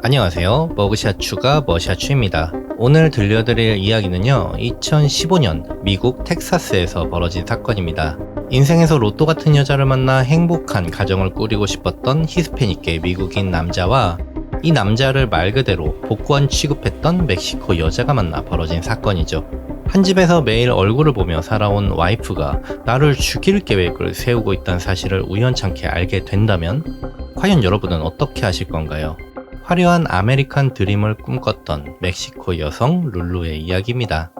안녕하세요. 머그샷추가 머샷추입니다. 오늘 들려드릴 이야기는요, 2015년 미국 텍사스에서 벌어진 사건입니다. 인생에서 로또 같은 여자를 만나 행복한 가정을 꾸리고 싶었던 히스패닉계 미국인 남자와 이 남자를 말 그대로 복권 취급했던 멕시코 여자가 만나 벌어진 사건이죠. 한 집에서 매일 얼굴을 보며 살아온 와이프가 나를 죽일 계획을 세우고 있다는 사실을 우연찮게 알게 된다면 과연 여러분은 어떻게 하실 건가요? 화려한 아메리칸 드림을 꿈꿨던 멕시코 여성 룰루의 이야기입니다.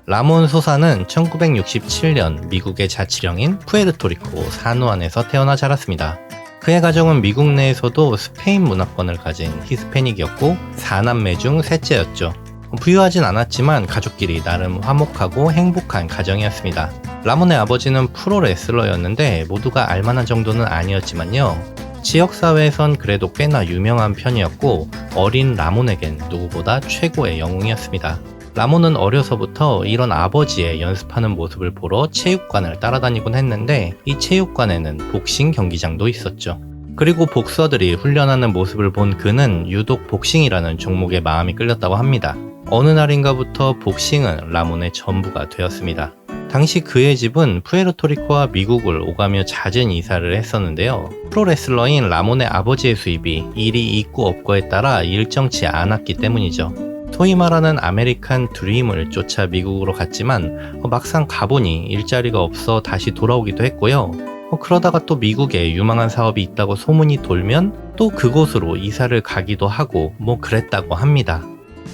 라몬 소사는 1967년 미국의 자치령인 푸에르토리코 사누안에서 태어나 자랐습니다. 그의 가정은 미국 내에서도 스페인 문화권을 가진 히스패닉이었고 4남매 중 셋째였죠. 부유하진 않았지만 가족끼리 나름 화목하고 행복한 가정이었습니다. 라몬의 아버지는 프로레슬러였는데 모두가 알만한 정도는 아니었지만요, 지역사회에선 그래도 꽤나 유명한 편이었고 어린 라몬에겐 누구보다 최고의 영웅이었습니다. 라몬은 어려서부터 이런 아버지의 연습하는 모습을 보러 체육관을 따라다니곤 했는데 이 체육관에는 복싱 경기장도 있었죠. 그리고 복서들이 훈련하는 모습을 본 그는 유독 복싱이라는 종목에 마음이 끌렸다고 합니다. 어느 날인가부터 복싱은 라몬의 전부가 되었습니다. 당시 그의 집은 푸에르토리코와 미국을 오가며 잦은 이사를 했었는데요. 프로레슬러인 라몬의 아버지의 수입이 일이 있고 없고에 따라 일정치 않았기 때문이죠. 소위 말하는 아메리칸 드림을 쫓아 미국으로 갔지만 막상 가보니 일자리가 없어 다시 돌아오기도 했고요. 그러다가 또 미국에 유망한 사업이 있다고 소문이 돌면 또 그곳으로 이사를 가기도 하고 그랬다고 합니다.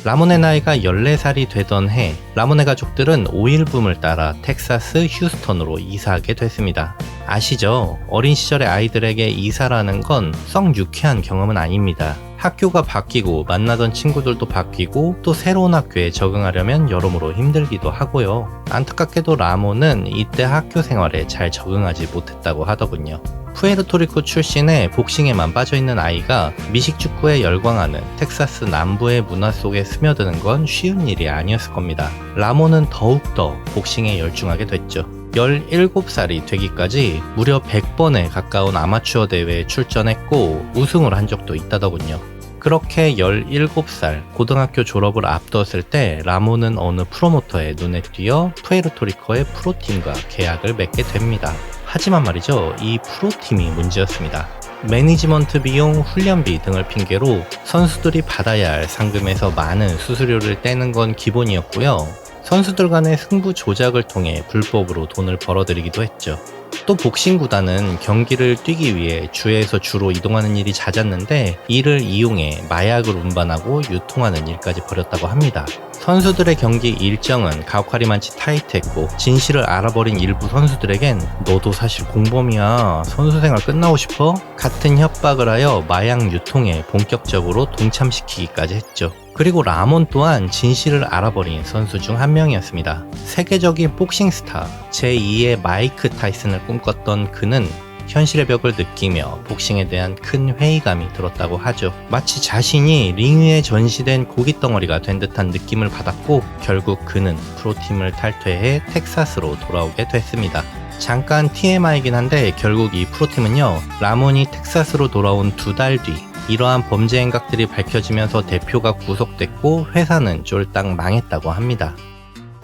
라몬의 나이가 14살이 되던 해, 라몬의 가족들은 오일붐을 따라 텍사스 휴스턴으로 이사하게 됐습니다. 아시죠? 어린 시절의 아이들에게 이사라는 건 썩 유쾌한 경험은 아닙니다. 학교가 바뀌고 만나던 친구들도 바뀌고 또 새로운 학교에 적응하려면 여러모로 힘들기도 하고요. 안타깝게도 라몬은 이때 학교 생활에 잘 적응하지 못했다고 하더군요. 푸에르토리코 출신의 복싱에만 빠져있는 아이가 미식축구에 열광하는 텍사스 남부의 문화 속에 스며드는 건 쉬운 일이 아니었을 겁니다. 라몬은 더욱더 복싱에 열중하게 됐죠. 17살이 되기까지 무려 100번에 가까운 아마추어 대회에 출전했고 우승을 한 적도 있다더군요. 그렇게 17살 고등학교 졸업을 앞두었을 때 라몬은 어느 프로모터의 눈에 띄어 푸에르토리코의 프로팀과 계약을 맺게 됩니다. 하지만 말이죠, 이 프로팀이 문제였습니다. 매니지먼트 비용, 훈련비 등을 핑계로 선수들이 받아야 할 상금에서 많은 수수료를 떼는 건 기본이었고요. 선수들 간의 승부 조작을 통해 불법으로 돈을 벌어들이기도 했죠. 또 복싱 구단은 경기를 뛰기 위해 주에서 주로 이동하는 일이 잦았는데 이를 이용해 마약을 운반하고 유통하는 일까지 벌였다고 합니다. 선수들의 경기 일정은 가혹하리만치 타이트했고 진실을 알아버린 일부 선수들에겐 너도 사실 공범이야, 선수생활 끝나고 싶어? 같은 협박을 하여 마약 유통에 본격적으로 동참시키기까지 했죠. 그리고 라몬 또한 진실을 알아버린 선수 중 한 명이었습니다. 세계적인 복싱 스타 제2의 마이크 타이슨을 꿈꿨던 그는 현실의 벽을 느끼며 복싱에 대한 큰 회의감이 들었다고 하죠. 마치 자신이 링 위에 전시된 고깃덩어리가 된 듯한 느낌을 받았고 결국 그는 프로팀을 탈퇴해 텍사스로 돌아오게 됐습니다. 잠깐 TMI이긴 한데 결국 이 프로팀은요, 라몬이 텍사스로 돌아온 2달 뒤 이러한 범죄 행각들이 밝혀지면서 대표가 구속됐고 회사는 쫄딱 망했다고 합니다.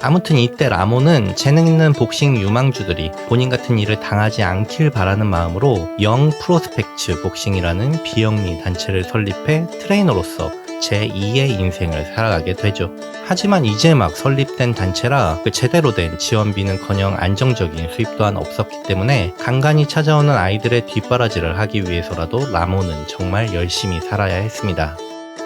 아무튼 이때 라몬은 재능 있는 복싱 유망주들이 본인 같은 일을 당하지 않길 바라는 마음으로 영 프로스펙츠 복싱이라는 비영리 단체를 설립해 트레이너로서 제2의 인생을 살아가게 되죠. 하지만 이제 막 설립된 단체라 제대로 된 지원비는커녕 안정적인 수입 또한 없었기 때문에 간간히 찾아오는 아이들의 뒷바라지를 하기 위해서라도 라몬은 정말 열심히 살아야 했습니다.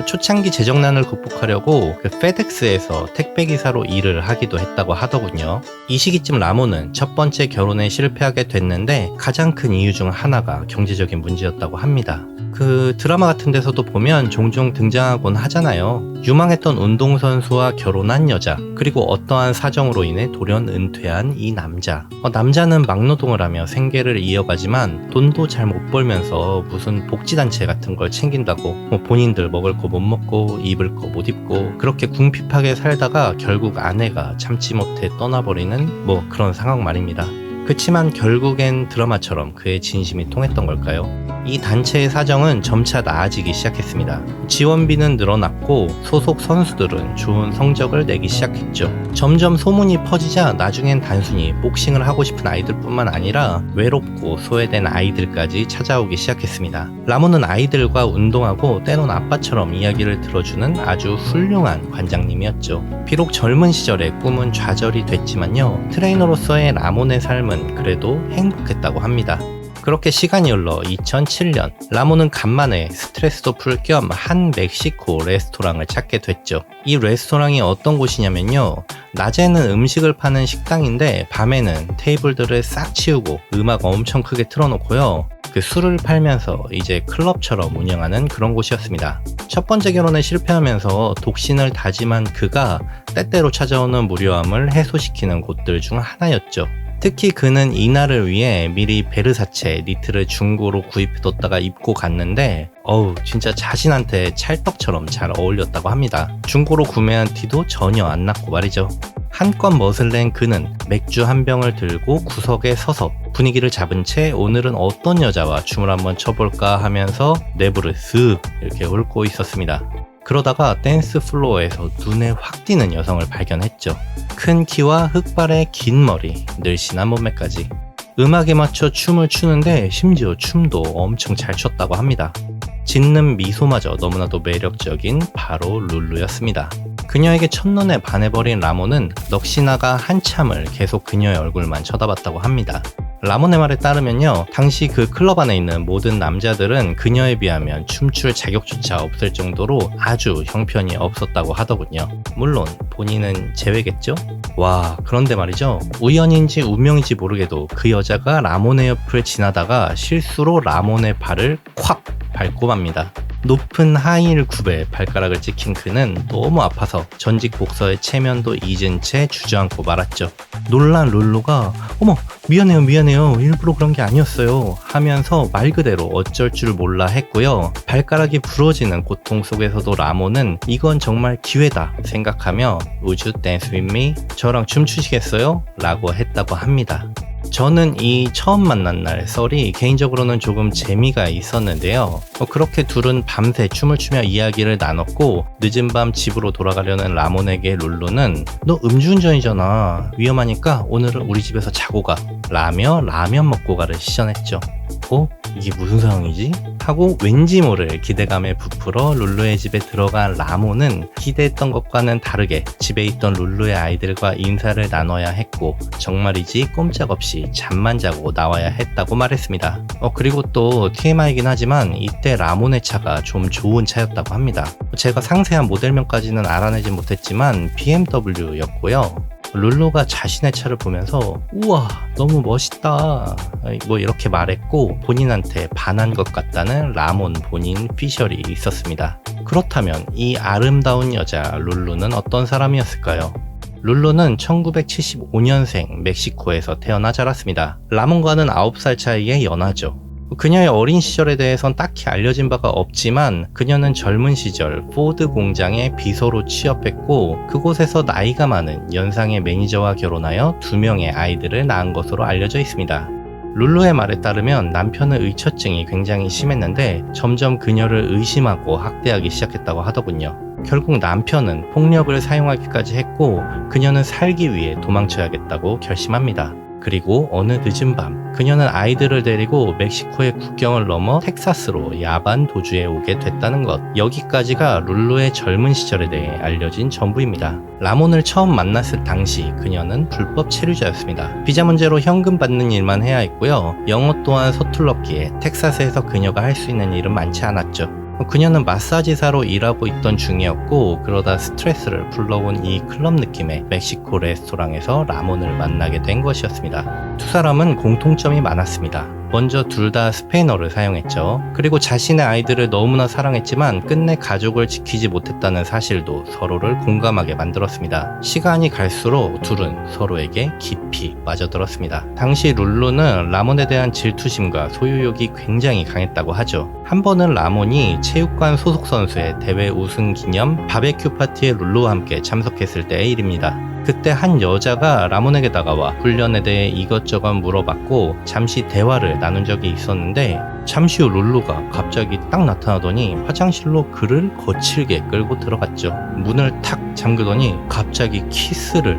초창기 재정난을 극복하려고 페덱스에서 택배기사로 일을 하기도 했다고 하더군요. 이 시기쯤 라몬은 첫 번째 결혼에 실패하게 됐는데 가장 큰 이유 중 하나가 경제적인 문제였다고 합니다. 그 드라마 같은 데서도 보면 종종 등장하곤 하잖아요. 유망했던 운동선수와 결혼한 여자, 그리고 어떠한 사정으로 인해 돌연 은퇴한 이 남자. 남자는 막노동을 하며 생계를 이어가지만 돈도 잘 못 벌면서 무슨 복지단체 같은 걸 챙긴다고 본인들 먹을 거 못 먹고 입을 거 못 입고 그렇게 궁핍하게 살다가 결국 아내가 참지 못해 떠나버리는 그런 상황 말입니다. 그치만 결국엔 드라마처럼 그의 진심이 통했던 걸까요? 이 단체의 사정은 점차 나아지기 시작했습니다. 지원비는 늘어났고 소속 선수들은 좋은 성적을 내기 시작했죠. 점점 소문이 퍼지자 나중엔 단순히 복싱을 하고 싶은 아이들뿐만 아니라 외롭고 소외된 아이들까지 찾아오기 시작했습니다. 라몬은 아이들과 운동하고 때론 아빠처럼 이야기를 들어주는 아주 훌륭한 관장님이었죠. 비록 젊은 시절에 꿈은 좌절이 됐지만요, 트레이너로서의 라몬의 삶은 그래도 행복했다고 합니다. 그렇게 시간이 흘러 2007년 라몬은 간만에 스트레스도 풀 겸 한 멕시코 레스토랑을 찾게 됐죠. 이 레스토랑이 어떤 곳이냐면요, 낮에는 음식을 파는 식당인데 밤에는 테이블들을 싹 치우고 음악 엄청 크게 틀어놓고요, 그 술을 팔면서 이제 클럽처럼 운영하는 그런 곳이었습니다. 첫 번째 결혼에 실패하면서 독신을 다짐한 그가 때때로 찾아오는 무료함을 해소시키는 곳들 중 하나였죠. 특히 그는 이날을 위해 미리 베르사체 니트를 중고로 구입해뒀다가 입고 갔는데 진짜 자신한테 찰떡처럼 잘 어울렸다고 합니다. 중고로 구매한 티도 전혀 안 났고 말이죠. 한껏 멋을 낸 그는 맥주 한 병을 들고 구석에 서서 분위기를 잡은 채 오늘은 어떤 여자와 춤을 한번 춰볼까 하면서 내부를 쓱 이렇게 훑고 있었습니다. 그러다가 댄스 플로어에서 눈에 확 띄는 여성을 발견했죠. 큰 키와 흑발의 긴 머리, 늘씬한 몸매까지. 음악에 맞춰 춤을 추는데 심지어 춤도 엄청 잘 췄다고 합니다. 짓는 미소마저 너무나도 매력적인 바로 룰루였습니다. 그녀에게 첫눈에 반해버린 라몬은 넋이나가 한참을 계속 그녀의 얼굴만 쳐다봤다고 합니다. 라몬의 말에 따르면요, 당시 그 클럽 안에 있는 모든 남자들은 그녀에 비하면 춤출 자격조차 없을 정도로 아주 형편이 없었다고 하더군요. 물론 본인은 제외겠죠? 와, 그런데 말이죠, 우연인지 운명인지 모르게도 그 여자가 라몬의 옆을 지나다가 실수로 라몬의 발을 콱 밟고 맙니다. 높은 하이힐 굽에 발가락을 찍힌 그는 너무 아파서 전직 복서의 체면도 잊은 채 주저앉고 말았죠. 놀란 룰루가 어머 미안해요 일부러 그런 게 아니었어요 하면서 말 그대로 어쩔 줄 몰라 했고요. 발가락이 부러지는 고통 속에서도 라몬은 이건 정말 기회다 생각하며 Would you dance with me? 저랑 춤추시겠어요? 라고 했다고 합니다. 저는 이 처음 만난 날 썰이 개인적으로는 조금 재미가 있었는데요. 그렇게 둘은 밤새 춤을 추며 이야기를 나눴고 늦은 밤 집으로 돌아가려는 라몬에게 룰루는 너 음주운전이잖아, 위험하니까 오늘은 우리 집에서 자고 가 라며 라면 먹고 가를 시전했죠. 이게 무슨 상황이지? 하고 왠지 모를 기대감에 부풀어 룰루의 집에 들어간 라몬은 기대했던 것과는 다르게 집에 있던 룰루의 아이들과 인사를 나눠야 했고 정말이지 꼼짝없이 잠만 자고 나와야 했다고 말했습니다. 그리고 또 TMI이긴 하지만 이때 라몬의 차가 좀 좋은 차였다고 합니다. 제가 상세한 모델명까지는 알아내지 못했지만 BMW였고요. 룰루가 자신의 차를 보면서 우와 너무 멋있다 이렇게 말했고 본인한테 반한 것 같다는 라몬 본인 피셜이 있었습니다. 그렇다면 이 아름다운 여자 룰루는 어떤 사람이었을까요? 룰루는 1975년생 멕시코에서 태어나 자랐습니다. 라몬과는 9살 차이의 연하죠. 그녀의 어린 시절에 대해선 딱히 알려진 바가 없지만 그녀는 젊은 시절 포드 공장의 비서로 취업했고 그곳에서 나이가 많은 연상의 매니저와 결혼하여 2명의 아이들을 낳은 것으로 알려져 있습니다. 룰루의 말에 따르면 남편의 의처증이 굉장히 심했는데 점점 그녀를 의심하고 학대하기 시작했다고 하더군요. 결국 남편은 폭력을 사용하기까지 했고 그녀는 살기 위해 도망쳐야겠다고 결심합니다. 그리고 어느 늦은 밤 그녀는 아이들을 데리고 멕시코의 국경을 넘어 텍사스로 야반 도주에 오게 됐다는 것. 여기까지가 룰루의 젊은 시절에 대해 알려진 전부입니다. 라몬을 처음 만났을 당시 그녀는 불법 체류자였습니다. 비자 문제로 현금 받는 일만 해야 했고요. 영어 또한 서툴렀기에 텍사스에서 그녀가 할 수 있는 일은 많지 않았죠. 그녀는 마사지사로 일하고 있던 중이었고 그러다 스트레스를 풀러온 이 클럽 느낌의 멕시코 레스토랑에서 라몬을 만나게 된 것이었습니다. 두 사람은 공통점이 많았습니다. 먼저 둘 다 스페인어를 사용했죠. 그리고 자신의 아이들을 너무나 사랑했지만 끝내 가족을 지키지 못했다는 사실도 서로를 공감하게 만들었습니다. 시간이 갈수록 둘은 서로에게 깊이 빠져들었습니다. 당시 룰루는 라몬에 대한 질투심과 소유욕이 굉장히 강했다고 하죠. 한 번은 라몬이 체육관 소속 선수의 대회 우승 기념 바베큐 파티에 룰루와 함께 참석했을 때의 일입니다. 그때 한 여자가 라몬에게 다가와 훈련에 대해 이것저것 물어봤고 잠시 대화를 나눈 적이 있었는데 잠시 후 룰루가 갑자기 딱 나타나더니 화장실로 그를 거칠게 끌고 들어갔죠. 문을 탁 잠그더니 갑자기 키스를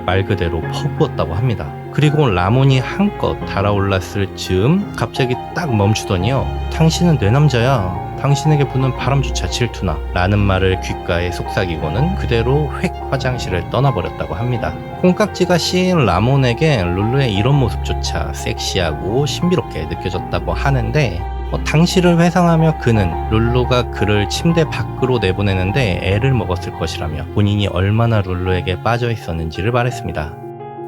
말 그대로 퍼부었다고 합니다. 그리고 라몬이 한껏 달아올랐을 즈음 갑자기 딱 멈추더니요. 당신은 내 남자야. 당신에게 부는 바람조차 질투나 라는 말을 귓가에 속삭이고는 그대로 획 화장실을 떠나버렸다고 합니다. 콩깍지가 씌인 라몬에게 룰루의 이런 모습조차 섹시하고 신비롭게 느껴졌다고 하는데 당시를 회상하며 그는 룰루가 그를 침대 밖으로 내보내는데 애를 먹었을 것이라며 본인이 얼마나 룰루에게 빠져 있었는지를 말했습니다.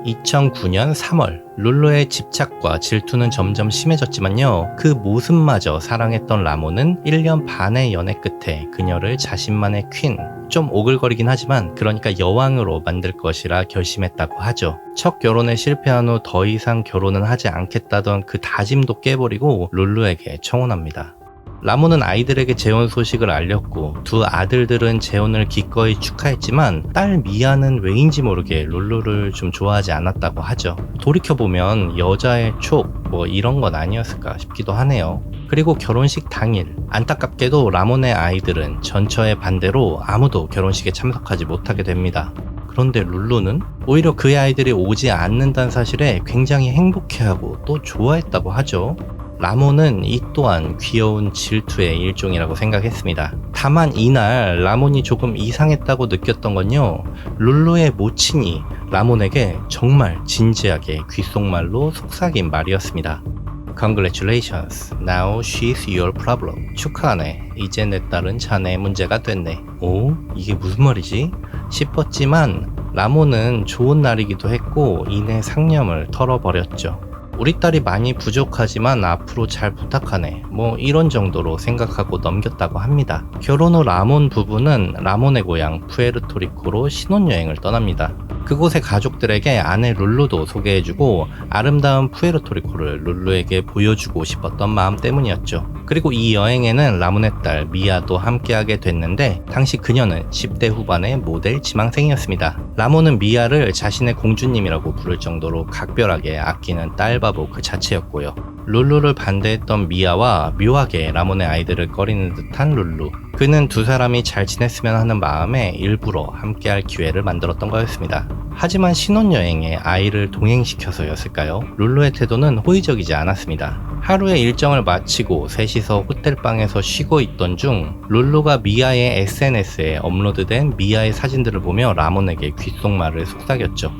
2009년 3월 룰루의 집착과 질투는 점점 심해졌지만요. 그 모습마저 사랑했던 라몬은 1년 반의 연애 끝에 그녀를 자신만의 퀸, 좀 오글거리긴 하지만 그러니까 여왕으로 만들 것이라 결심했다고 하죠. 첫 결혼에 실패한 후 더 이상 결혼은 하지 않겠다던 그 다짐도 깨버리고 룰루에게 청혼합니다. 라몬은 아이들에게 재혼 소식을 알렸고 두 아들들은 재혼을 기꺼이 축하했지만 딸 미아는 왜인지 모르게 룰루를 좀 좋아하지 않았다고 하죠. 돌이켜보면 여자의 촉 이런 건 아니었을까 싶기도 하네요. 그리고 결혼식 당일 안타깝게도 라몬의 아이들은 전처의 반대로 아무도 결혼식에 참석하지 못하게 됩니다. 그런데 룰루는 오히려 그의 아이들이 오지 않는다는 사실에 굉장히 행복해하고 또 좋아했다고 하죠. 라몬은 이 또한 귀여운 질투의 일종이라고 생각했습니다. 다만 이날 라몬이 조금 이상했다고 느꼈던 건요. 룰루의 모친이 라몬에게 정말 진지하게 귓속말로 속삭인 말이었습니다. Congratulations, now she's your problem. 축하하네. 이제 내 딸은 자네의 문제가 됐네. 오? 이게 무슨 말이지? 싶었지만 라몬은 좋은 날이기도 했고 이내 상념을 털어버렸죠. 우리 딸이 많이 부족하지만 앞으로 잘 부탁하네. 이런 정도로 생각하고 넘겼다고 합니다. 결혼 후 라몬 부부는 라몬의 고향 푸에르토리코로 신혼여행을 떠납니다. 그곳의 가족들에게 아내 룰루도 소개해주고 아름다운 푸에르토리코를 룰루에게 보여주고 싶었던 마음 때문이었죠. 그리고 이 여행에는 라몬의 딸 미아도 함께하게 됐는데 당시 그녀는 10대 후반의 모델 지망생이었습니다. 라몬은 미아를 자신의 공주님이라고 부를 정도로 각별하게 아끼는 딸바보 그 자체였고요. 룰루를 반대했던 미아와 묘하게 라몬의 아이들을 꺼리는 듯한 룰루. 그는 두 사람이 잘 지냈으면 하는 마음에 일부러 함께할 기회를 만들었던 거였습니다. 하지만 신혼여행에 아이를 동행시켜서였을까요? 룰루의 태도는 호의적이지 않았습니다. 하루의 일정을 마치고 셋이서 호텔방에서 쉬고 있던 중 룰루가 미아의 SNS에 업로드된 미아의 사진들을 보며 라몬에게 귓속말을 속삭였죠.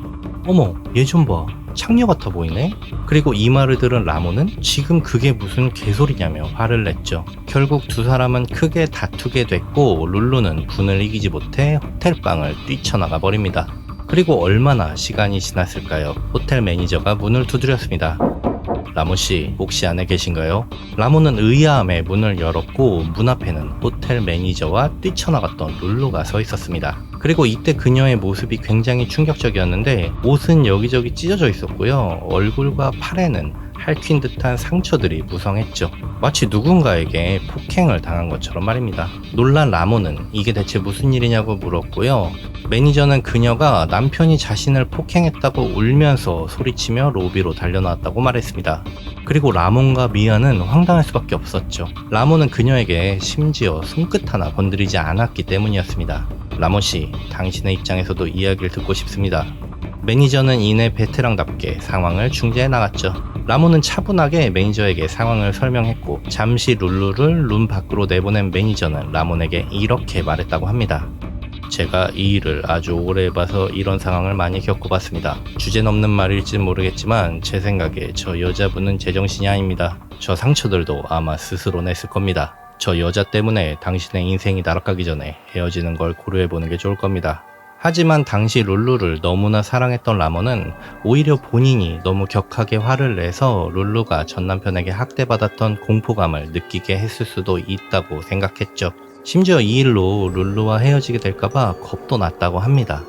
어머, 얘 좀 봐. 창녀 같아 보이네? 그리고 이 말을 들은 라몬은 지금 그게 무슨 개소리냐며 화를 냈죠. 결국 두 사람은 크게 다투게 됐고 룰루는 분을 이기지 못해 호텔방을 뛰쳐나가 버립니다. 그리고 얼마나 시간이 지났을까요? 호텔 매니저가 문을 두드렸습니다. 라몬씨, 혹시 안에 계신가요? 라몬은 의아함에 문을 열었고 문 앞에는 호텔 매니저와 뛰쳐나갔던 룰루가 서 있었습니다. 그리고 이때 그녀의 모습이 굉장히 충격적이었는데 옷은 여기저기 찢어져 있었고요. 얼굴과 팔에는 핥힌 듯한 상처들이 무성했죠. 마치 누군가에게 폭행을 당한 것처럼 말입니다. 놀란 라몬은 이게 대체 무슨 일이냐고 물었고요. 매니저는 그녀가 남편이 자신을 폭행했다고 울면서 소리치며 로비로 달려나왔다고 말했습니다. 그리고 라몬과 미아는 황당할 수밖에 없었죠. 라몬은 그녀에게 심지어 손끝 하나 건드리지 않았기 때문이었습니다. 라몬씨, 당신의 입장에서도 이야기를 듣고 싶습니다. 매니저는 이내 베테랑답게 상황을 중재해 나갔죠. 라몬은 차분하게 매니저에게 상황을 설명했고 잠시 룰루를 룸 밖으로 내보낸 매니저는 라몬에게 이렇게 말했다고 합니다. 제가 이 일을 아주 오래 해봐서 이런 상황을 많이 겪어봤습니다. 주제넘는 말일지 모르겠지만 제 생각에 저 여자분은 제정신이 아닙니다. 저 상처들도 아마 스스로 냈을 겁니다. 저 여자 때문에 당신의 인생이 날아가기 전에 헤어지는 걸 고려해보는 게 좋을 겁니다. 하지만 당시 룰루를 너무나 사랑했던 라몬은 오히려 본인이 너무 격하게 화를 내서 룰루가 전 남편에게 학대받았던 공포감을 느끼게 했을 수도 있다고 생각했죠. 심지어 이 일로 룰루와 헤어지게 될까봐 겁도 났다고 합니다.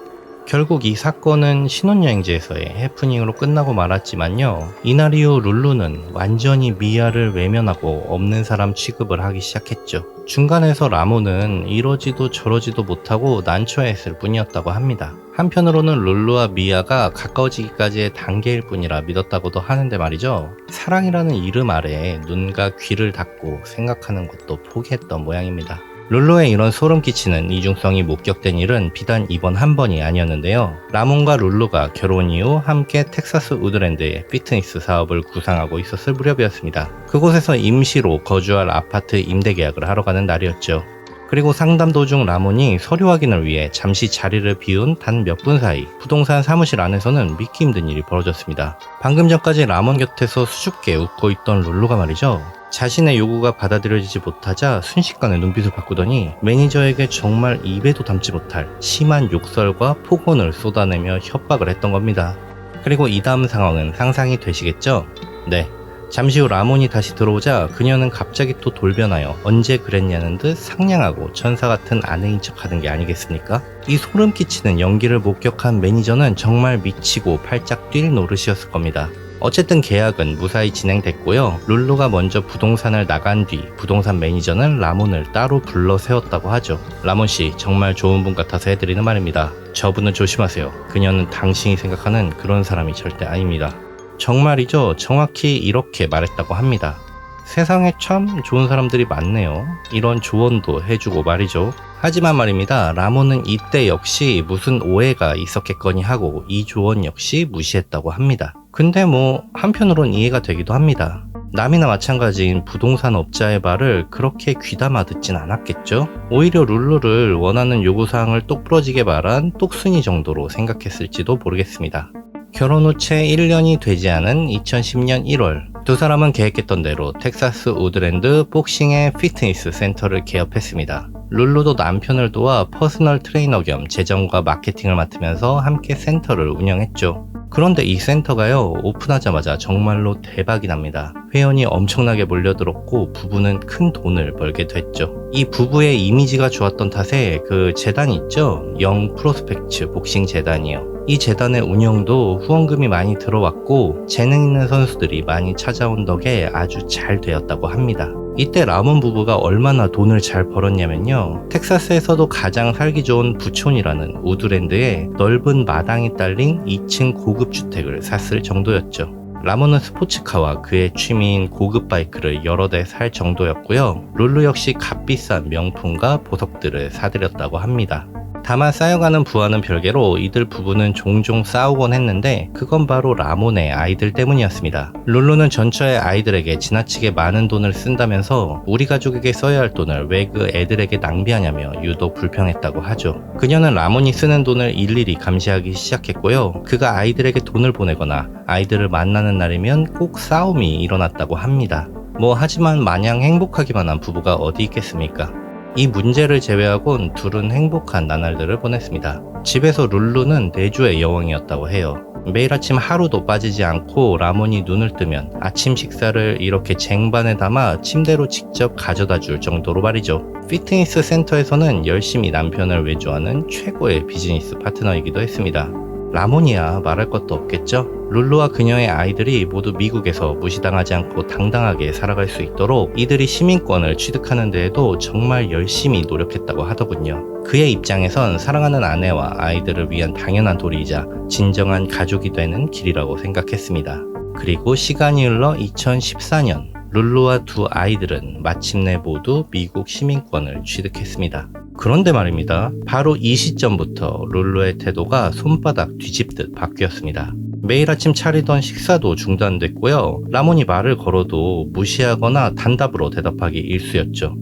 결국 이 사건은 신혼여행지에서의 해프닝으로 끝나고 말았지만요. 이날 이후 룰루는 완전히 미아를 외면하고 없는 사람 취급을 하기 시작했죠. 중간에서 라몬은 이러지도 저러지도 못하고 난처했을 뿐이었다고 합니다. 한편으로는 룰루와 미아가 가까워지기까지의 단계일 뿐이라 믿었다고도 하는데 말이죠. 사랑이라는 이름 아래 눈과 귀를 닫고 생각하는 것도 포기했던 모양입니다. 룰루의 이런 소름 끼치는 이중성이 목격된 일은 비단 이번 한 번이 아니었는데요. 라몬과 룰루가 결혼 이후 함께 텍사스 우드랜드의 피트니스 사업을 구상하고 있었을 무렵이었습니다. 그곳에서 임시로 거주할 아파트 임대 계약을 하러 가는 날이었죠. 그리고 상담 도중 라몬이 서류 확인을 위해 잠시 자리를 비운 단 몇 분 사이 부동산 사무실 안에서는 믿기 힘든 일이 벌어졌습니다. 방금 전까지 라몬 곁에서 수줍게 웃고 있던 룰루가 말이죠. 자신의 요구가 받아들여지지 못하자 순식간에 눈빛을 바꾸더니 매니저에게 정말 입에도 담지 못할 심한 욕설과 폭언을 쏟아내며 협박을 했던 겁니다. 그리고 이 다음 상황은 상상이 되시겠죠? 네. 잠시 후 라몬이 다시 들어오자 그녀는 갑자기 또 돌변하여 언제 그랬냐는 듯 상냥하고 천사 같은 아내인 척 하는 게 아니겠습니까? 이 소름 끼치는 연기를 목격한 매니저는 정말 미치고 팔짝 뛸 노릇이었을 겁니다. 어쨌든 계약은 무사히 진행됐고요. 룰루가 먼저 부동산을 나간 뒤 부동산 매니저는 라몬을 따로 불러 세웠다고 하죠. 라몬씨, 정말 좋은 분 같아서 해드리는 말입니다. 저분은 조심하세요. 그녀는 당신이 생각하는 그런 사람이 절대 아닙니다. 정말이죠. 정확히 이렇게 말했다고 합니다. 세상에 참 좋은 사람들이 많네요. 이런 조언도 해주고 말이죠. 하지만 말입니다. 라몬은 이때 역시 무슨 오해가 있었겠거니 하고 이 조언 역시 무시했다고 합니다. 근데 한편으론 이해가 되기도 합니다. 남이나 마찬가지인 부동산 업자의 말을 그렇게 귀담아 듣진 않았겠죠? 오히려 룰루를 원하는 요구사항을 똑부러지게 말한 똑순이 정도로 생각했을지도 모르겠습니다. 결혼 후 채 1년이 되지 않은 2010년 1월 두 사람은 계획했던 대로 텍사스 우드랜드 복싱의 피트니스 센터를 개업했습니다. 룰루도 남편을 도와 퍼스널 트레이너 겸 재정과 마케팅을 맡으면서 함께 센터를 운영했죠. 그런데 이 센터가요, 오픈하자마자 정말로 대박이 납니다. 회원이 엄청나게 몰려들었고 부부는 큰 돈을 벌게 됐죠. 이 부부의 이미지가 좋았던 탓에 그 재단이 있죠, 영 프로스펙츠 복싱 재단이요. 이 재단의 운영도 후원금이 많이 들어왔고 재능 있는 선수들이 많이 찾아온 덕에 아주 잘 되었다고 합니다. 이때 라몬 부부가 얼마나 돈을 잘 벌었냐면요, 텍사스에서도 가장 살기 좋은 부촌이라는 우드랜드에 넓은 마당이 딸린 2층 고급 주택을 샀을 정도였죠. 라몬은 스포츠카와 그의 취미인 고급 바이크를 여러 대 살 정도였고요. 룰루 역시 값비싼 명품과 보석들을 사들였다고 합니다. 다만 쌓여가는 부와는 별개로 이들 부부는 종종 싸우곤 했는데 그건 바로 라몬의 아이들 때문이었습니다. 룰루는 전처의 아이들에게 지나치게 많은 돈을 쓴다면서 우리 가족에게 써야 할 돈을 왜 그 애들에게 낭비하냐며 유독 불평했다고 하죠. 그녀는 라몬이 쓰는 돈을 일일이 감시하기 시작했고요. 그가 아이들에게 돈을 보내거나 아이들을 만나는 날이면 꼭 싸움이 일어났다고 합니다. 하지만 마냥 행복하기만 한 부부가 어디 있겠습니까? 이 문제를 제외하곤 둘은 행복한 나날들을 보냈습니다. 집에서 룰루는 내조의 여왕이었다고 해요. 매일 아침 하루도 빠지지 않고 라몬이 눈을 뜨면 아침 식사를 이렇게 쟁반에 담아 침대로 직접 가져다 줄 정도로 말이죠. 피트니스 센터에서는 열심히 남편을 외조하는 최고의 비즈니스 파트너이기도 했습니다. 라몬이야 말할 것도 없겠죠? 룰루와 그녀의 아이들이 모두 미국에서 무시당하지 않고 당당하게 살아갈 수 있도록 이들이 시민권을 취득하는 데에도 정말 열심히 노력했다고 하더군요. 그의 입장에선 사랑하는 아내와 아이들을 위한 당연한 도리이자 진정한 가족이 되는 길이라고 생각했습니다. 그리고 시간이 흘러 2014년 룰루와 두 아이들은 마침내 모두 미국 시민권을 취득했습니다. 그런데 말입니다. 바로 이 시점부터 룰루의 태도가 손바닥 뒤집듯 바뀌었습니다. 매일 아침 차리던 식사도 중단됐고요. 라몬이 말을 걸어도 무시하거나 단답으로 대답하기 일쑤였죠.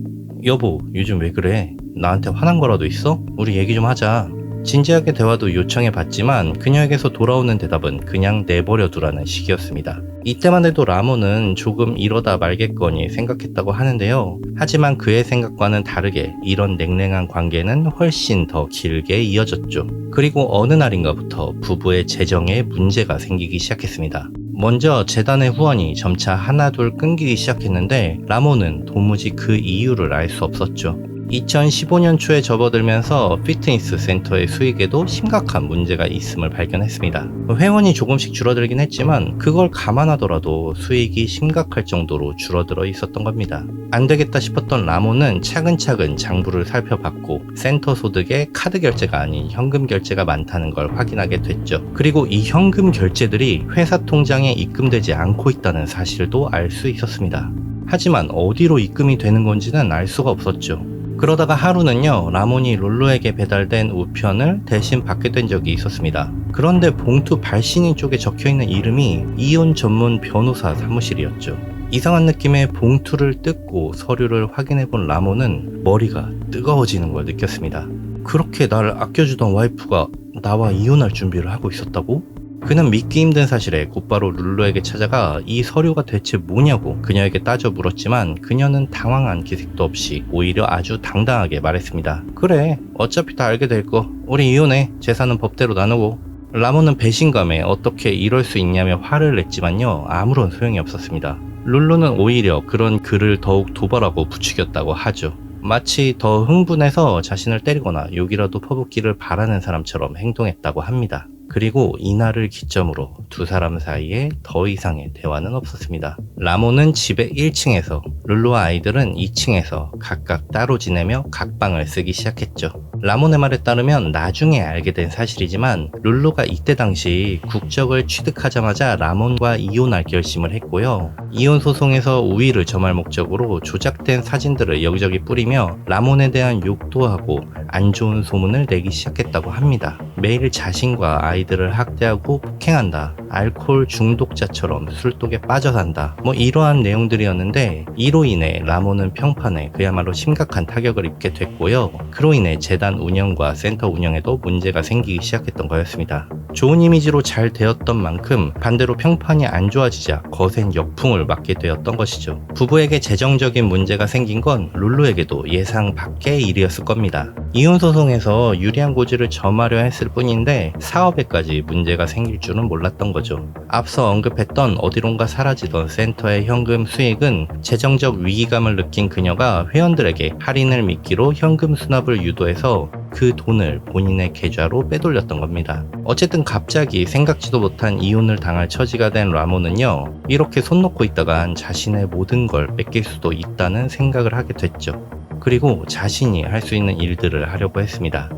여보, 요즘 왜 그래? 나한테 화난 거라도 있어? 우리 얘기 좀 하자. 진지하게 대화도 요청해 봤지만 그녀에게서 돌아오는 대답은 그냥 내버려 두라는 식이었습니다. 이때만 해도 라몬은 조금 이러다 말겠거니 생각했다고 하는데요. 하지만 그의 생각과는 다르게 이런 냉랭한 관계는 훨씬 더 길게 이어졌죠. 그리고 어느 날인가부터 부부의 재정에 문제가 생기기 시작했습니다. 먼저 재단의 후원이 점차 하나둘 끊기기 시작했는데 라몬은 도무지 그 이유를 알 수 없었죠. 2015년 초에 접어들면서 피트니스 센터의 수익에도 심각한 문제가 있음을 발견했습니다. 회원이 조금씩 줄어들긴 했지만 그걸 감안하더라도 수익이 심각할 정도로 줄어들어 있었던 겁니다. 안 되겠다 싶었던 라몬은 차근차근 장부를 살펴봤고 센터 소득에 카드 결제가 아닌 현금 결제가 많다는 걸 확인하게 됐죠. 그리고 이 현금 결제들이 회사 통장에 입금되지 않고 있다는 사실도 알 수 있었습니다. 하지만 어디로 입금이 되는 건지는 알 수가 없었죠. 그러다가 하루는요, 라몬이 룰루에게 배달된 우편을 대신 받게 된 적이 있었습니다. 그런데 봉투 발신인 쪽에 적혀있는 이름이 이혼 전문 변호사 사무실이었죠. 이상한 느낌의 봉투를 뜯고 서류를 확인해본 라몬은 머리가 뜨거워지는 걸 느꼈습니다. 그렇게 나를 아껴주던 와이프가 나와 이혼할 준비를 하고 있었다고? 그는 믿기 힘든 사실에 곧바로 룰루에게 찾아가 이 서류가 대체 뭐냐고 그녀에게 따져 물었지만 그녀는 당황한 기색도 없이 오히려 아주 당당하게 말했습니다. 그래, 어차피 다 알게 될 거. 우리 이혼해. 재산은 법대로 나누고. 라몬은 배신감에 어떻게 이럴 수 있냐며 화를 냈지만요, 아무런 소용이 없었습니다. 룰루는 오히려 그런 그를 더욱 도발하고 부추겼다고 하죠. 마치 더 흥분해서 자신을 때리거나 욕이라도 퍼붓기를 바라는 사람처럼 행동했다고 합니다. 그리고 이날을 기점으로 두 사람 사이에 더 이상의 대화는 없었습니다. 라몬은 집의 1층에서, 룰루와 아이들은 2층에서 각각 따로 지내며 각방을 쓰기 시작했죠. 라몬의 말에 따르면 나중에 알게 된 사실이지만 룰루가 이때 당시 국적을 취득하자마자 라몬과 이혼할 결심을 했고요. 이혼 소송에서 우위를 점할 목적으로 조작된 사진들을 여기저기 뿌리며 라몬에 대한 욕도 하고 안 좋은 소문을 내기 시작했다고 합니다. 매일 자신과 아이들을 학대하고 폭행한다. 알코올 중독자처럼 술독에 빠져 산다. 이러한 내용들이었는데 이로 인해 라몬은 평판에 그야말로 심각한 타격을 입게 됐고요. 그로 인해 재단 운영과 센터 운영에도 문제가 생기기 시작했던 거였습니다. 좋은 이미지로 잘 되었던 만큼 반대로 평판이 안 좋아지자 거센 역풍을 맞게 되었던 것이죠. 부부에게 재정적인 문제가 생긴 건 룰루에게도 예상 밖의 일이었을 겁니다. 이혼 소송에서 유리한 고지를 점하려 했을 뿐인데 사업에까지 문제가 생길 줄은 몰랐던 거죠. 앞서 언급했던 어디론가 사라지던 센터의 현금 수익은 재정적 위기감을 느낀 그녀가 회원들에게 할인을 미끼로 현금 수납을 유도해서 그 돈을 본인의 계좌로 빼돌렸던 겁니다. 어쨌든 갑자기 생각지도 못한 이혼을 당할 처지가 된 라몬은요, 이렇게 손 놓고 있다간 자신의 모든 걸 뺏길 수도 있다는 생각을 하게 됐죠. 그리고 자신이 할 수 있는 일들을 하려고 했습니다.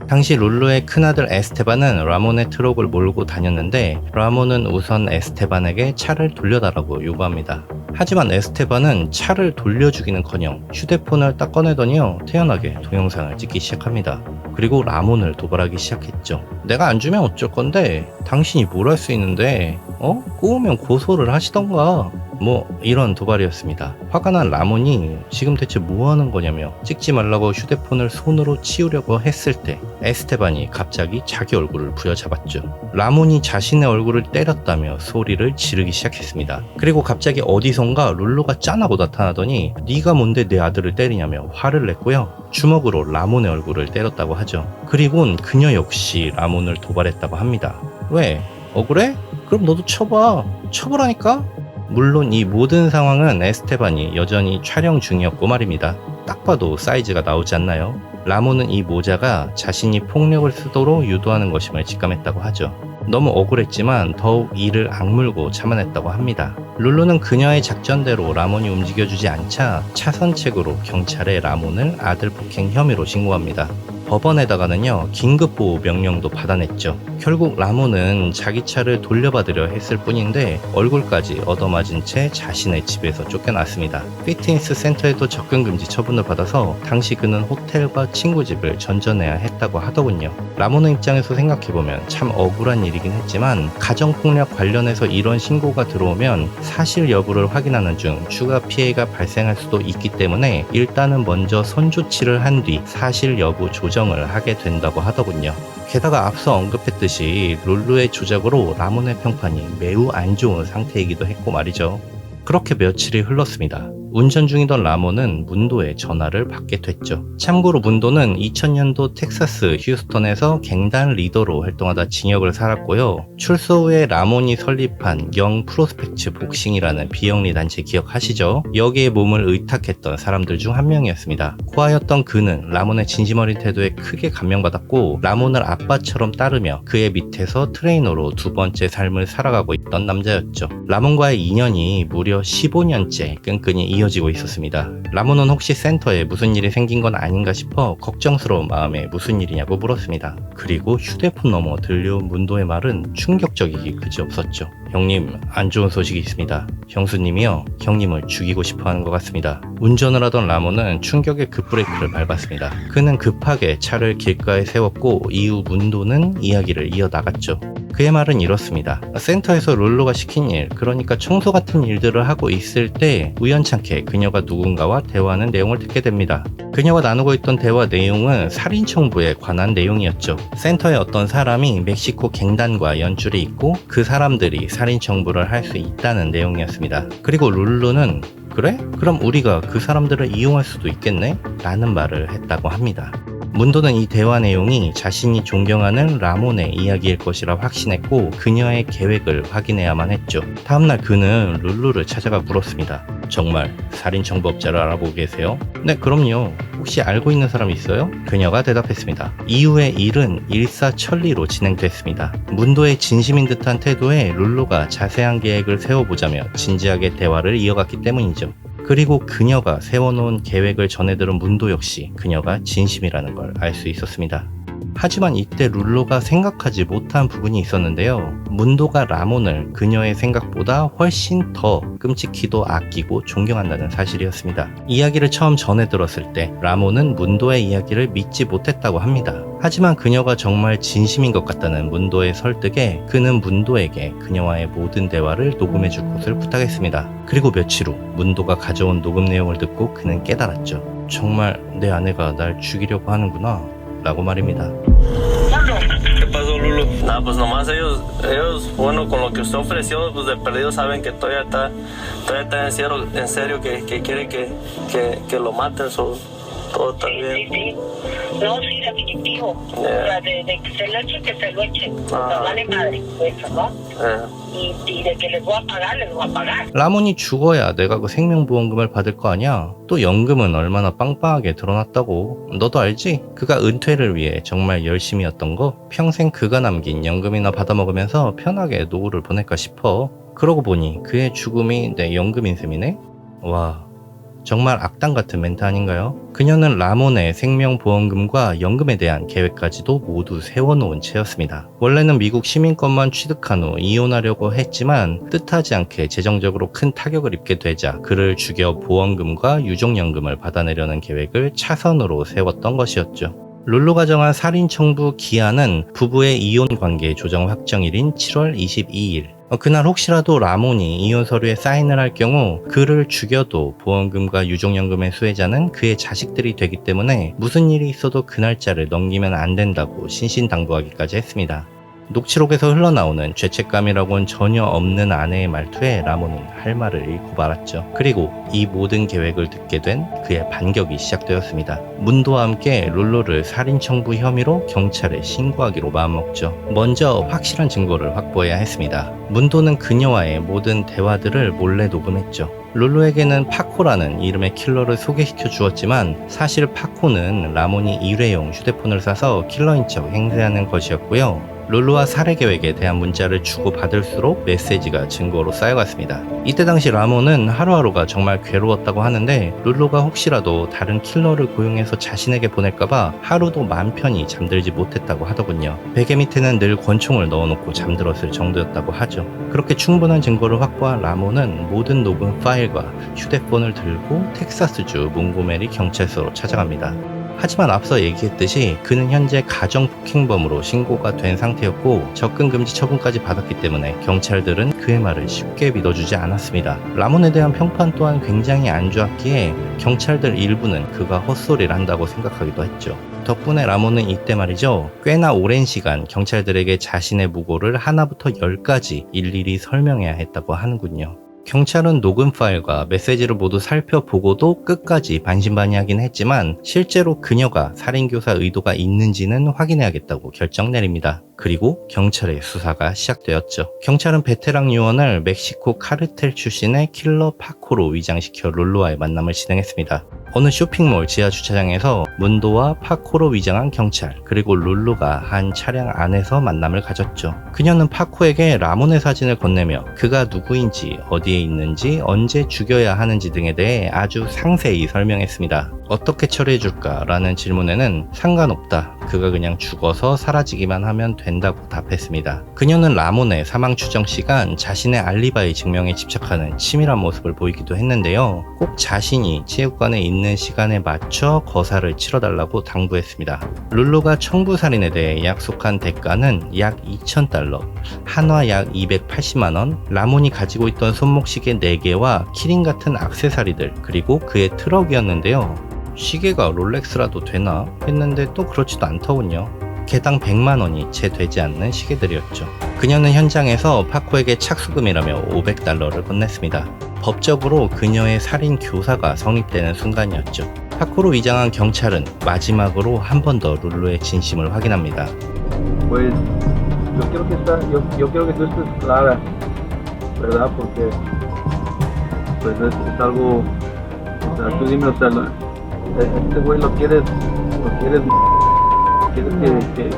당시 룰루의 큰아들 에스테반은 라몬의 트럭을 몰고 다녔는데 라몬은 우선 에스테반에게 차를 돌려달라고 요구합니다. 하지만 에스테반은 차를 돌려주기는커녕 휴대폰을 딱 꺼내더니요, 태연하게 동영상을 찍기 시작합니다. 그리고 라몬을 도발하기 시작했죠. 내가 안 주면 어쩔 건데 당신이 뭘 할 수 있는데 꼬우면 고소를 하시던가. 이런 도발이었습니다. 화가 난 라몬이 지금 대체 뭐 하는 거냐며 찍지 말라고 휴대폰을 손으로 치우려고 했을 때 에스테반이 갑자기 자기 얼굴을 부여잡았죠. 라몬이 자신의 얼굴을 때렸다며 소리를 지르기 시작했습니다. 그리고 갑자기 어디선가 룰루가 짠하고 나타나더니 네가 뭔데 내 아들을 때리냐며 화를 냈고요. 주먹으로 라몬의 얼굴을 때렸다고 하죠. 그리곤 그녀 역시 라몬을 도발했다고 합니다. 왜? 억울해? 그럼 너도 쳐봐. 쳐보라니까? 물론 이 모든 상황은 에스테반이 여전히 촬영 중이었고 말입니다. 딱 봐도 사이즈가 나오지 않나요? 라몬은 이 모자가 자신이 폭력을 쓰도록 유도하는 것임을 직감했다고 하죠. 너무 억울했지만 더욱 이를 악물고 참아냈다고 합니다. 룰루는 그녀의 작전대로 라몬이 움직여주지 않자 차선책으로 경찰에 라몬을 아들 폭행 혐의로 신고합니다. 법원에다가는요, 긴급보호 명령도 받아냈죠. 결국 라몬은 자기 차를 돌려받으려 했을 뿐인데 얼굴까지 얻어맞은 채 자신의 집에서 쫓겨났습니다. 피트니스 센터에도 접근금지 처분을 받아서 당시 그는 호텔과 친구 집을 전전해야 했다고 하더군요. 라몬의 입장에서 생각해보면 참 억울한 일이긴 했지만 가정폭력 관련해서 이런 신고가 들어오면 사실 여부를 확인하는 중 추가 피해가 발생할 수도 있기 때문에 일단은 먼저 선조치를 한 뒤 사실 여부 조정을 하게 된다고 하더군요. 게다가 앞서 언급했듯이 룰루의 조작으로 라몬의 평판이 매우 안 좋은 상태이기도 했고 말이죠. 그렇게 며칠이 흘렀습니다. 운전 중이던 라몬은 문도의 전화를 받게 됐죠. 참고로 문도는 2000년도 텍사스 휴스턴에서 갱단 리더로 활동하다 징역을 살았고요. 출소 후에 라몬이 설립한 영 프로스펙츠 복싱이라는 비영리 단체 기억하시죠? 여기에 몸을 의탁했던 사람들 중 한 명이었습니다. 고아였던 그는 라몬의 진심 어린 태도에 크게 감명받았고 라몬을 아빠처럼 따르며 그의 밑에서 트레이너로 두 번째 삶을 살아가고 있던 남자였죠. 라몬과의 인연이 무려 15년째 끈끈이 이어지고 있었습니다. 라몬은 혹시 센터에 무슨 일이 생긴 건 아닌가 싶어 걱정스러운 마음에 무슨 일이냐고 물었습니다. 그리고 휴대폰 너머 들려온 문도의 말은 충격적이기 그지없었죠. 형님, 안 좋은 소식이 있습니다. 형수님이요, 형님을 죽이고 싶어하는 것 같습니다. 운전을 하던 라몬은 충격의 급브레이크를 밟았습니다. 그는 급하게 차를 길가에 세웠고 이후 문도는 이야기를 이어나갔죠. 그의 말은 이렇습니다. 센터에서 룰루가 시킨 일, 그러니까 청소 같은 일들을 하고 있을 때 우연찮게 그녀가 누군가와 대화하는 내용을 듣게 됩니다. 그녀가 나누고 있던 대화 내용은 살인 청부에 관한 내용이었죠. 센터에 어떤 사람이 멕시코 갱단과 연줄이 있고 그 사람들이 살인 청부를 할 수 있다는 내용이었습니다. 그리고 룰루는 그래? 그럼 우리가 그 사람들을 이용할 수도 있겠네? 라는 말을 했다고 합니다. 문도는 이 대화 내용이 자신이 존경하는 라몬의 이야기일 것이라 확신했고 그녀의 계획을 확인해야만 했죠. 다음날 그는 룰루를 찾아가 물었습니다. 정말 살인 청부업자를 알아보고 계세요? 네, 그럼요. 혹시 알고 있는 사람 있어요? 그녀가 대답했습니다. 이후의 일은 일사천리로 진행됐습니다. 문도의 진심인 듯한 태도에 룰루가 자세한 계획을 세워보자며 진지하게 대화를 이어갔기 때문이죠. 그리고 그녀가 세워놓은 계획을 전해들은 문도 역시 그녀가 진심이라는 걸 알 수 있었습니다. 하지만 이때 룰루가 생각하지 못한 부분이 있었는데요. 문도가 라몬을 그녀의 생각보다 훨씬 더 끔찍히도 아끼고 존경한다는 사실이었습니다. 이야기를 처음 전해 들었을 때 라몬은 문도의 이야기를 믿지 못했다고 합니다. 하지만 그녀가 정말 진심인 것 같다는 문도의 설득에 그는 문도에게 그녀와의 모든 대화를 녹음해 줄 것을 부탁했습니다. 그리고 며칠 후 문도가 가져온 녹음 내용을 듣고 그는 깨달았죠. 정말 내 아내가 날 죽이려고 하는구나 라고 말입니다. ¿Qué pasó, Lulu? Nada, pues nomás ellos, bueno, con lo que usted ofreció, pues de perdido saben que todavía está en serio que quiere que lo maten, todo está bien. Sí. No, sí, definitivo. O sea, de que se lo echen, que se lo echen. No vale madre, eso, ¿no? Y de que les voy a pagar. 라몬이 죽어야 내가 그 생명보험금을 받을 거 아니야? 또 연금은 얼마나 빵빵하게 드러났다고. 너도 알지? 그가 은퇴를 위해 정말 열심히 했던 거? 평생 그가 남긴 연금이나 받아먹으면서 편하게 노후를 보낼까 싶어. 그러고 보니 그의 죽음이 내 연금인 셈이네? 와, 정말 악당 같은 멘트 아닌가요? 그녀는 라몬의 생명보험금과 연금에 대한 계획까지도 모두 세워놓은 채였습니다. 원래는 미국 시민권만 취득한 후 이혼하려고 했지만 뜻하지 않게 재정적으로 큰 타격을 입게 되자 그를 죽여 보험금과 유족연금을 받아내려는 계획을 차선으로 세웠던 것이었죠. 룰루가 정한 살인 청부 기한은 부부의 이혼 관계 조정 확정일인 7월 22일. 그날 혹시라도 라몬이 이혼 서류에 사인을 할 경우 그를 죽여도 보험금과 유족연금의 수혜자는 그의 자식들이 되기 때문에 무슨 일이 있어도 그 날짜를 넘기면 안 된다고 신신당부하기까지 했습니다. 녹취록에서 흘러나오는 죄책감이라고는 전혀 없는 아내의 말투에 라몬은 할 말을 잃고 말았죠. 그리고 이 모든 계획을 듣게 된 그의 반격이 시작되었습니다. 문도와 함께 룰루를 살인 청부 혐의로 경찰에 신고하기로 마음먹죠. 먼저 확실한 증거를 확보해야 했습니다. 문도는 그녀와의 모든 대화들을 몰래 녹음했죠. 룰루에게는 파코라는 이름의 킬러를 소개시켜 주었지만 사실 파코는 라몬이 일회용 휴대폰을 사서 킬러인 척 행세하는 것이었고요. 룰루와 살해 계획에 대한 문자를 주고받을수록 메시지가 증거로 쌓여갔습니다. 이때 당시 라몬은 하루하루가 정말 괴로웠다고 하는데 룰루가 혹시라도 다른 킬러를 고용해서 자신에게 보낼까봐 하루도 맘 편히 잠들지 못했다고 하더군요. 베개 밑에는 늘 권총을 넣어놓고 잠들었을 정도였다고 하죠. 그렇게 충분한 증거를 확보한 라몬은 모든 녹음 파일과 휴대폰을 들고 텍사스주 몽고메리 경찰서로 찾아갑니다. 하지만 앞서 얘기했듯이 그는 현재 가정폭행범으로 신고가 된 상태였고 접근금지 처분까지 받았기 때문에 경찰들은 그의 말을 쉽게 믿어주지 않았습니다. 라몬에 대한 평판 또한 굉장히 안 좋았기에 경찰들 일부는 그가 헛소리를 한다고 생각하기도 했죠. 덕분에 라몬은 이때 말이죠, 꽤나 오랜 시간 경찰들에게 자신의 무고를 하나부터 10까지 일일이 설명해야 했다고 하는군요. 경찰은 녹음 파일과 메시지를 모두 살펴보고도 끝까지 반신반의하긴 했지만 실제로 그녀가 살인교사 의도가 있는지는 확인해야겠다고 결정 내립니다. 그리고 경찰의 수사가 시작되었죠. 경찰은 베테랑 요원을 멕시코 카르텔 출신의 킬러 파코로 위장시켜 룰루와의 만남을 진행했습니다. 어느 쇼핑몰 지하 주차장에서 문도와 파코로 위장한 경찰 그리고 룰루가 한 차량 안에서 만남을 가졌죠. 그녀는 파코에게 라몬의 사진을 건네며 그가 누구인지 어디에 있는지 언제 죽여야 하는지 등에 대해 아주 상세히 설명했습니다. 어떻게 처리해줄까? 라는 질문에는 상관없다. 그가 그냥 죽어서 사라지기만 하면 된다고 답했습니다. 그녀는 라몬의 사망 추정 시간 자신의 알리바이 증명에 집착하는 치밀한 모습을 보이기도 했는데요. 꼭 자신이 체육관에 있는 시간에 맞춰 거사를 치러달라고 당부했습니다. 룰루가 청부살인에 대해 약속한 대가는 약 2,000달러, 한화 약 280만원, 라몬이 가지고 있던 손목시계 4개와 키링 같은 액세서리들, 그리고 그의 트럭이었는데요. 시계가 롤렉스라도 되나 했는데 또 그렇지도 않더군요. 개당 100만원이 채 되지 않는 시계들이었죠. 그녀는 현장에서 파코에게 착수금이라며 500달러를 건넸습니다. 법적으로 그녀의 살인 교사가 성립되는 순간이었죠. 파코로 위장한 경찰은 마지막으로 한 번 더 룰루의 진심을 확인합니다. Pues yo quiero que tú estés clara, ¿verdad? Porque pues es algo, o sea, tú dime, o sea, este güey lo quieres que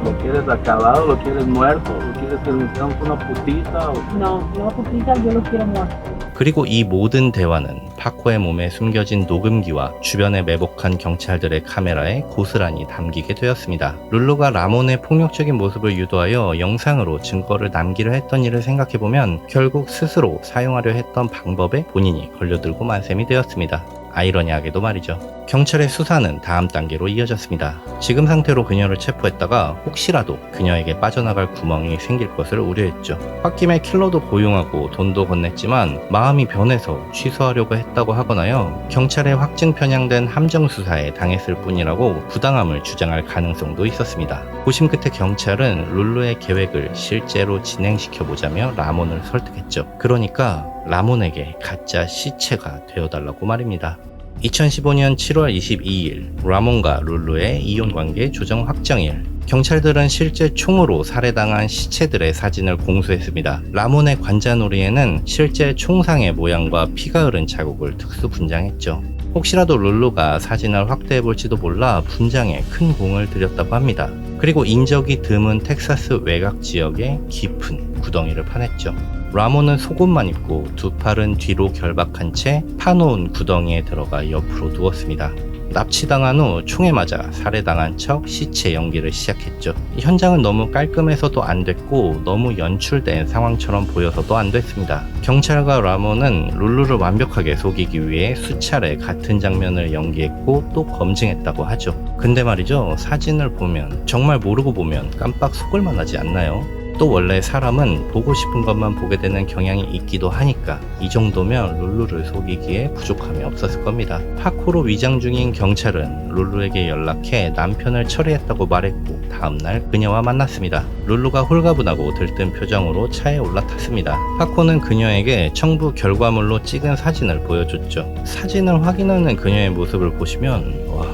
lo quieres acabado, lo quieres muerto, lo quieres que le metamos una putiza o... No, una putiza yo lo quiero muerto. 그리고 이 모든 대화는 파코의 몸에 숨겨진 녹음기와 주변에 매복한 경찰들의 카메라에 고스란히 담기게 되었습니다. 룰루가 라몬의 폭력적인 모습을 유도하여 영상으로 증거를 남기려 했던 일을 생각해보면 결국 스스로 사용하려 했던 방법에 본인이 걸려들고 만셈이 되었습니다. 아이러니하게도 말이죠. 경찰의 수사는 다음 단계로 이어졌습니다. 지금 상태로 그녀를 체포했다가 혹시라도 그녀에게 빠져나갈 구멍이 생길 것을 우려했죠. 홧김에 킬러도 고용하고 돈도 건넸지만 마음이 변해서 취소하려고 했다고 하거나요. 경찰의 확증 편향된 함정 수사에 당했을 뿐이라고 부당함을 주장할 가능성도 있었습니다. 고심 끝에 경찰은 룰루의 계획을 실제로 진행시켜보자며 라몬을 설득했죠. 그러니까 라몬에게 가짜 시체가 되어달라고 말입니다. 2015년 7월 22일 라몬과 룰루의 이혼관계 조정 확정일. 경찰들은 실제 총으로 살해당한 시체들의 사진을 공수했습니다. 라몬의 관자놀이에는 실제 총상의 모양과 피가 흐른 자국을 특수 분장했죠. 혹시라도 룰루가 사진을 확대해볼지도 몰라 분장에 큰 공을 들였다고 합니다. 그리고 인적이 드문 텍사스 외곽 지역에 깊은 구덩이를 파냈죠. 라몬은 속옷만 입고 두 팔은 뒤로 결박한 채 파놓은 구덩이에 들어가 옆으로 누웠습니다. 납치당한 후 총에 맞아 살해당한 척 시체 연기를 시작했죠. 현장은 너무 깔끔해서도 안 됐고 너무 연출된 상황처럼 보여서도 안 됐습니다. 경찰과 라몬은 룰루를 완벽하게 속이기 위해 수차례 같은 장면을 연기했고 또 검증했다고 하죠. 근데 말이죠, 사진을 보면 정말 모르고 보면 깜빡 속을 만하지 않나요? 또 원래 사람은 보고 싶은 것만 보게 되는 경향이 있기도 하니까 이 정도면 룰루를 속이기에 부족함이 없었을 겁니다. 파코로 위장 중인 경찰은 룰루에게 연락해 남편을 처리했다고 말했고 다음날 그녀와 만났습니다. 룰루가 홀가분하고 들뜬 표정으로 차에 올라탔습니다. 파코는 그녀에게 청부 결과물로 찍은 사진을 보여줬죠. 사진을 확인하는 그녀의 모습을 보시면 와,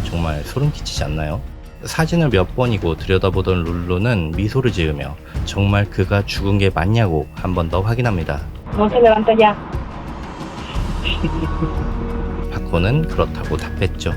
정말 소름 끼치지 않나요? 사진을 몇 번이고 들여다보던 룰루는 미소를 지으며 정말 그가 죽은 게 맞냐고 한 번 더 확인합니다. No se levanta ya. 파코는 그렇다고 답했죠.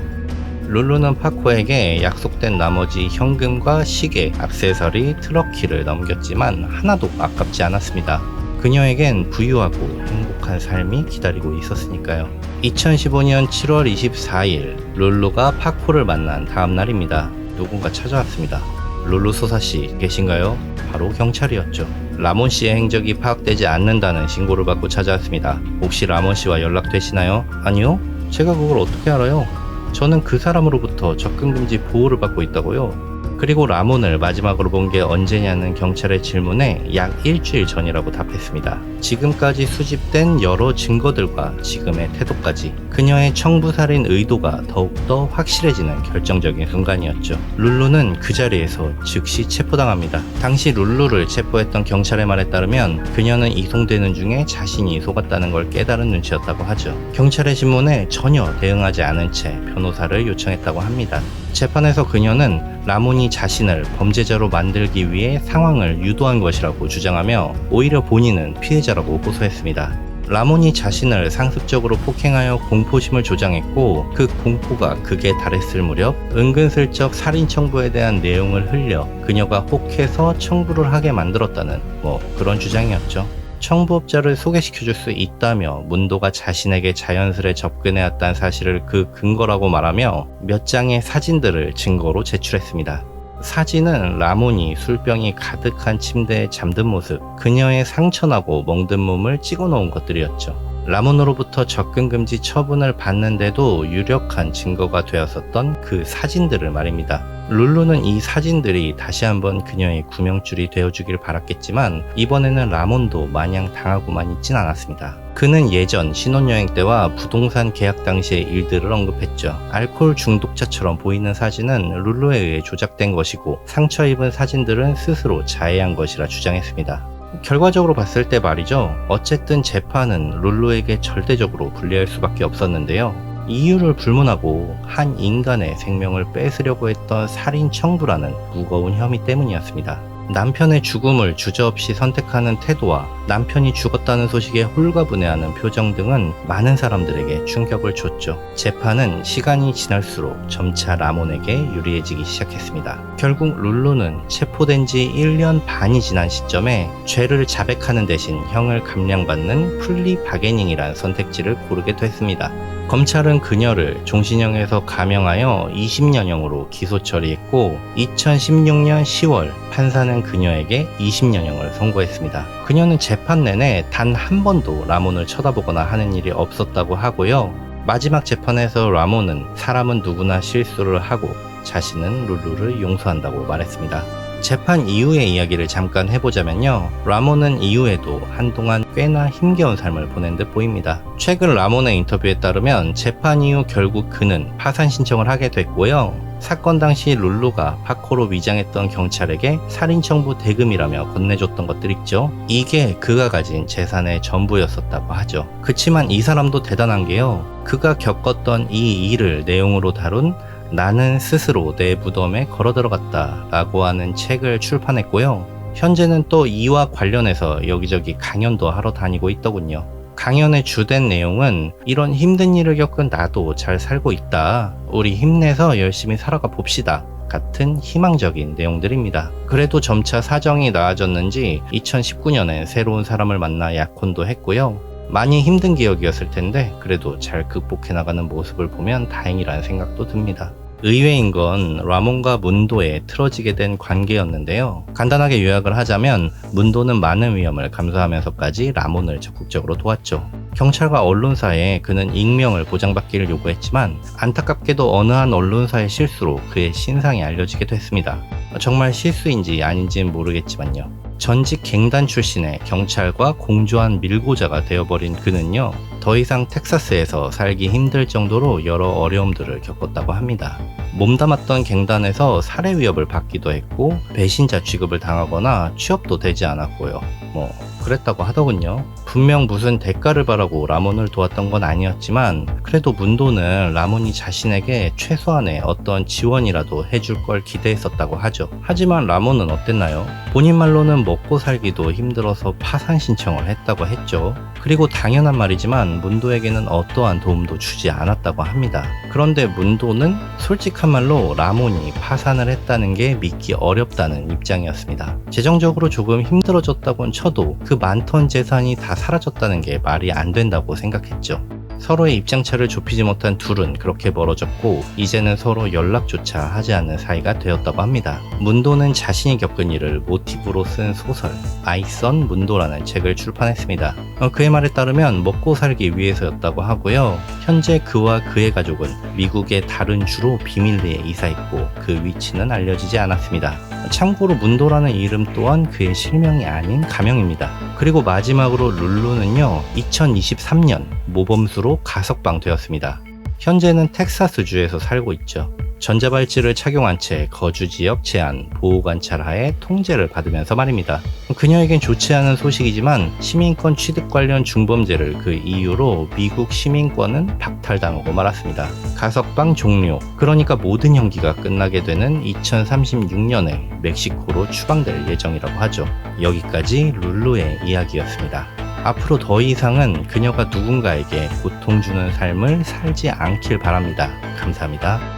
룰루는 파코에게 약속된 나머지 현금과 시계, 액세서리, 트럭키를 넘겼지만 하나도 아깝지 않았습니다. 그녀에겐 부유하고 행복한 삶이 기다리고 있었으니까요. 2015년 7월 24일 룰루가 파코를 만난 다음 날입니다. 누군가 찾아왔습니다. 룰루 소사씨 계신가요? 바로 경찰이었죠. 라몬 씨의 행적이 파악되지 않는다는 신고를 받고 찾아왔습니다. 혹시 라몬 씨와 연락되시나요? 아니요? 제가 그걸 어떻게 알아요? 저는 그 사람으로부터 접근금지 보호를 받고 있다고요. 그리고 라몬을 마지막으로 본 게 언제냐는 경찰의 질문에 약 일주일 전이라고 답했습니다. 지금까지 수집된 여러 증거들과 지금의 태도까지 그녀의 청부살인 의도가 더욱더 확실해지는 결정적인 순간이었죠. 룰루는 그 자리에서 즉시 체포당합니다. 당시 룰루를 체포했던 경찰의 말에 따르면 그녀는 이송되는 중에 자신이 속았다는 걸 깨달은 눈치였다고 하죠. 경찰의 질문에 전혀 대응하지 않은 채 변호사를 요청했다고 합니다. 재판에서 그녀는 라몬이 자신을 범죄자로 만들기 위해 상황을 유도한 것이라고 주장하며 오히려 본인은 피해자라고 호소했습니다. 라몬이 자신을 상습적으로 폭행하여 공포심을 조장했고 그 공포가 극에 달했을 무렵 은근슬쩍 살인 청부에 대한 내용을 흘려 그녀가 혹해서 청부를 하게 만들었다는 그런 주장이었죠. 청부업자를 소개시켜줄 수 있다며 문도가 자신에게 자연스레 접근해왔다는 사실을 그 근거라고 말하며 몇 장의 사진들을 증거로 제출했습니다. 사진은 라몬이 술병이 가득한 침대에 잠든 모습, 그녀의 상처나고 멍든 몸을 찍어놓은 것들이었죠. 라몬으로부터 접근 금지 처분을 받는데도 유력한 증거가 되었었던 그 사진들을 말입니다. 룰루는 이 사진들이 다시 한번 그녀의 구명줄이 되어주길 바랐겠지만 이번에는 라몬도 마냥 당하고만 있진 않았습니다. 그는 예전 신혼여행 때와 부동산 계약 당시의 일들을 언급했죠. 알코올 중독자처럼 보이는 사진은 룰루에 의해 조작된 것이고 상처 입은 사진들은 스스로 자해한 것이라 주장했습니다. 결과적으로 봤을 때 말이죠. 어쨌든 재판은 룰루에게 절대적으로 불리할 수밖에 없었는데요. 이유를 불문하고 한 인간의 생명을 뺏으려고 했던 살인 청부라는 무거운 혐의 때문이었습니다. 남편의 죽음을 주저없이 선택하는 태도와 남편이 죽었다는 소식에 홀가분해하는 표정 등은 많은 사람들에게 충격을 줬죠. 재판은 시간이 지날수록 점차 라몬에게 유리해지기 시작했습니다. 결국 룰루는 체포된 지 1년 반이 지난 시점에 죄를 자백하는 대신 형을 감량받는 플리 바게닝이라는 선택지를 고르게 됐습니다. 검찰은 그녀를 종신형에서 감형하여 20년형으로 기소 처리했고 2016년 10월 판사는 그녀에게 20년형을 선고했습니다. 그녀는 재판 내내 단 한 번도 라몬을 쳐다보거나 하는 일이 없었다고 하고요. 마지막 재판에서 라몬은 사람은 누구나 실수를 하고 자신은 룰루를 용서한다고 말했습니다. 재판 이후의 이야기를 잠깐 해보자면요. 라몬은 이후에도 한동안 꽤나 힘겨운 삶을 보낸 듯 보입니다. 최근 라몬의 인터뷰에 따르면 재판 이후 결국 그는 파산 신청을 하게 됐고요. 사건 당시 룰루가 파코로 위장했던 경찰에게 살인 청부 대금이라며 건네줬던 것들 있죠. 이게 그가 가진 재산의 전부였었다고 하죠. 그치만 이 사람도 대단한 게요. 그가 겪었던 이 일을 내용으로 다룬 나는 스스로 내 무덤에 걸어 들어갔다 라고 하는 책을 출판했고요. 현재는 또 이와 관련해서 여기저기 강연도 하러 다니고 있더군요. 강연의 주된 내용은 이런 힘든 일을 겪은 나도 잘 살고 있다. 우리 힘내서 열심히 살아가 봅시다. 같은 희망적인 내용들입니다. 그래도 점차 사정이 나아졌는지 2019년엔 새로운 사람을 만나 약혼도 했고요. 많이 힘든 기억이었을 텐데 그래도 잘 극복해 나가는 모습을 보면 다행이라는 생각도 듭니다. 의외인 건 라몬과 문도의 틀어지게 된 관계였는데요. 간단하게 요약을 하자면 문도는 많은 위험을 감수하면서까지 라몬을 적극적으로 도왔죠. 경찰과 언론사에 그는 익명을 보장받기를 요구했지만 안타깝게도 어느 한 언론사의 실수로 그의 신상이 알려지게 됐습니다. 정말 실수인지 아닌지는 모르겠지만요. 전직 갱단 출신의 경찰과 공조한 밀고자가 되어버린 그는요. 더 이상 텍사스에서 살기 힘들 정도로 여러 어려움들을 겪었다고 합니다. 몸담았던 갱단에서 살해 위협을 받기도 했고 배신자 취급을 당하거나 취업도 되지 않았고요. 그랬다고 하더군요. 분명 무슨 대가를 바라고 라몬을 도왔던 건 아니었지만 그래도 문도는 라몬이 자신에게 최소한의 어떤 지원이라도 해줄 걸 기대했었다고 하죠. 하지만 라몬은 어땠나요? 본인 말로는 먹고 살기도 힘들어서 파산 신청을 했다고 했죠. 그리고 당연한 말이지만 문도에게는 어떠한 도움도 주지 않았다고 합니다. 그런데 문도는 솔직한 말로 라몬이 파산을 했다는 게 믿기 어렵다는 입장이었습니다. 재정적으로 조금 힘들어졌다고는 쳐도 그 많던 재산이 다 사라졌다는 게 말이 안 된다고 생각했죠. 서로의 입장차를 좁히지 못한 둘은 그렇게 멀어졌고 이제는 서로 연락조차 하지 않는 사이가 되었다고 합니다. 문도는 자신이 겪은 일을 모티브로 쓴 소설 아이선 문도라는 책을 출판했습니다. 그의 말에 따르면 먹고 살기 위해서였다고 하고요. 현재 그와 그의 가족은 미국의 다른 주로 비밀리에 이사했고 그 위치는 알려지지 않았습니다. 참고로 문도라는 이름 또한 그의 실명이 아닌 가명입니다. 그리고 마지막으로 룰루는요 2023년 모범수로 가석방되었습니다. 현재는 텍사스주에서 살고 있죠. 전자발찌를 착용한 채 거주지역 제한, 보호관찰하에 통제를 받으면서 말입니다. 그녀에겐 좋지 않은 소식이지만 시민권 취득 관련 중범죄를 그 이유로 미국 시민권은 박탈당하고 말았습니다. 가석방 종료, 그러니까 모든 형기가 끝나게 되는 2036년에 멕시코로 추방될 예정이라고 하죠. 여기까지 룰루의 이야기였습니다. 앞으로 더 이상은 그녀가 누군가에게 고통 주는 삶을 살지 않길 바랍니다. 감사합니다.